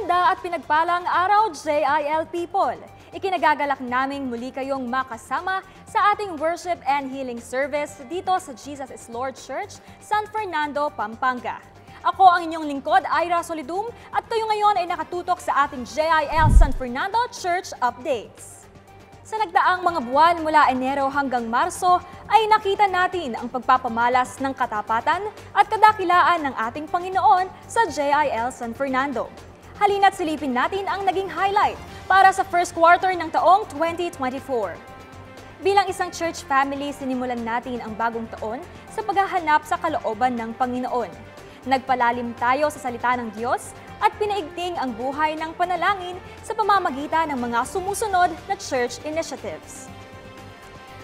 Maganda at pinagpalang araw, JIL people! Ikinagagalak naming muli kayong makasama sa ating worship and healing service dito sa Jesus is Lord Church, San Fernando, Pampanga. Ako ang inyong lingkod, Ira Solidum, at kayo ngayon ay nakatutok sa ating JIL San Fernando Church Updates. Sa nagdaang mga buwan mula Enero hanggang Marso, ay nakita natin ang pagpapamalas ng katapatan at kadakilaan ng ating Panginoon sa JIL San Fernando. Halina't silipin natin ang naging highlight para sa first quarter ng taong 2024. Bilang isang church family, sinimulan natin ang bagong taon sa paghahanap sa kalooban ng Panginoon. Nagpalalim tayo sa salita ng Diyos at pinaigting ang buhay ng panalangin sa pamamagitan ng mga sumusunod na church initiatives.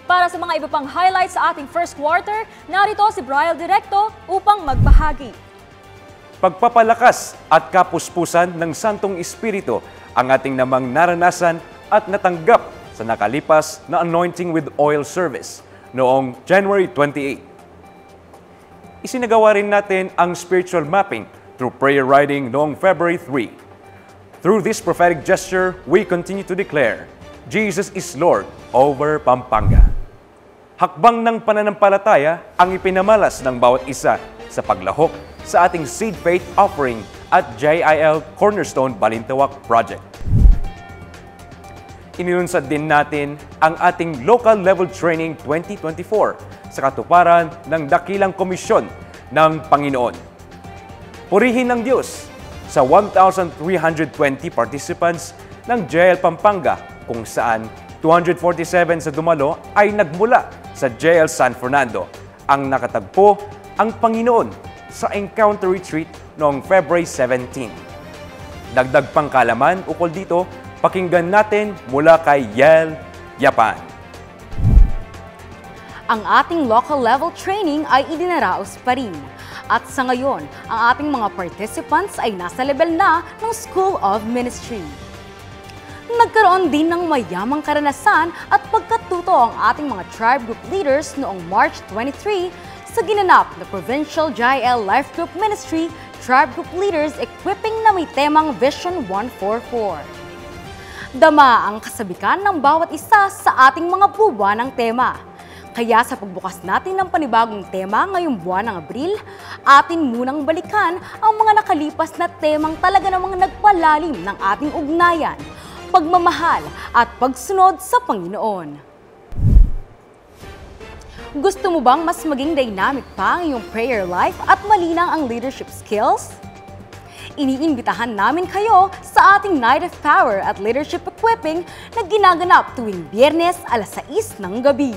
Para sa mga iba pang highlights sa ating first quarter, narito si Brian Directo upang magbahagi. Pagpapalakas at kapuspusan ng Santong Espiritu ang ating namang naranasan at natanggap sa nakalipas na Anointing with Oil service noong January 28. Isinagawa rin natin ang spiritual mapping through prayer riding noong February 3. Through this prophetic gesture, we continue to declare, Jesus is Lord over Pampanga. Hakbang ng pananampalataya ang ipinamalas ng bawat isa sa paglahok sa ating seed faith offering at JIL Cornerstone Balintawak Project. Inilunsad din natin ang ating Local Level Training 2024 sa katuparan ng dakilang komisyon ng Panginoon. Purihin ng Diyos sa 1,320 participants ng JIL Pampanga kung saan 247 sa dumalo ay nagmula sa JIL San Fernando. Ang nakatagpo ang Panginoon sa Encounter Retreat noong February 17. Dagdag pang kaalaman ukol dito, pakinggan natin mula kay Yel Yapan. Ang ating local level training ay idinaraos pa rin. At sa ngayon, ang ating mga participants ay nasa level na ng School of Ministry. Nagkaroon din ng mayamang karanasan at pagkatuto ang ating mga tribe group leaders noong March 23 sa ginanap na Provincial JIL Life Group Ministry Tribe Group Leaders Equipping na may temang Vision 144. Dama ang kasabikan ng bawat isa sa ating mga buwan ng tema. Kaya sa pagbukas natin ng panibagong tema ngayong buwan ng Abril, atin munang balikan ang mga nakalipas na temang talaga namang nagpalalim ng ating ugnayan, pagmamahal at pagsunod sa Panginoon. Gusto mo bang mas maging dynamic pa ang iyong prayer life at malinang ang leadership skills? Iniimbitahan namin kayo sa ating Night of Power at Leadership Equipping na ginaganap tuwing Biyernes alas 6 ng gabi.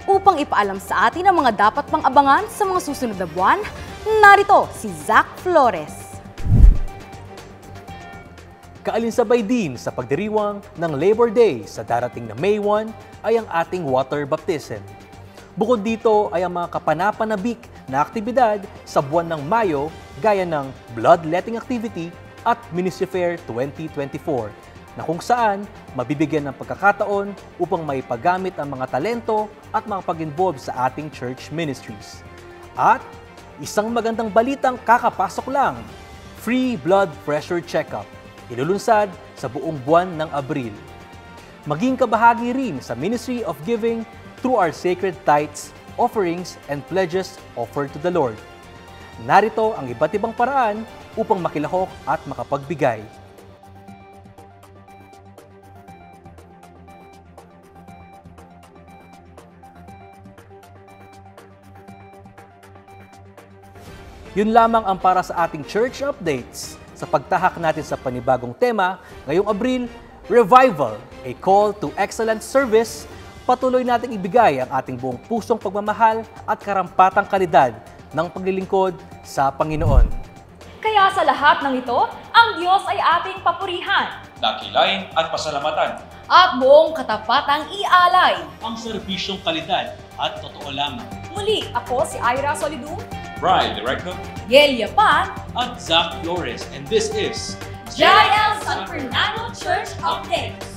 Upang ipaalam sa atin ang mga dapat pang abangan sa mga susunod na buwan, narito si Zach Flores. Kaalinsabay din sa pagdiriwang ng Labor Day sa darating na May 1 ay ang ating water baptism. Bukod dito ay ang mga kapanapanabik na aktibidad sa buwan ng Mayo gaya ng bloodletting activity at Ministry Fair 2024 na kung saan mabibigyan ng pagkakataon upang maipagamit ang mga talento at makapag-involve sa ating church ministries. At isang magandang balitang kakapasok lang, free blood pressure checkup. Ilulunsad sa buong buwan ng Abril. Maging kabahagi rin sa Ministry of Giving through our sacred tithes, offerings, and pledges offered to the Lord. Narito ang iba't ibang paraan upang makilahok at makapagbigay. Yun lamang ang para sa ating church updates. Sa pagtahak natin sa panibagong tema, ngayong Abril, Revival, a call to excellent service, patuloy nating ibigay ang ating buong pusong pagmamahal at karampatang kalidad ng paglilingkod sa Panginoon. Kaya sa lahat ng ito, ang Diyos ay ating papurihan. Dakilain at pasalamatan. At buong katapatang ialay. Ang serbisyong kalidad at totoo lamang. Muli, ako si Ira Solidum, Brian Directo, Yel Yapan, At Zach Flores, and this is JIL San Fernando Church Updates.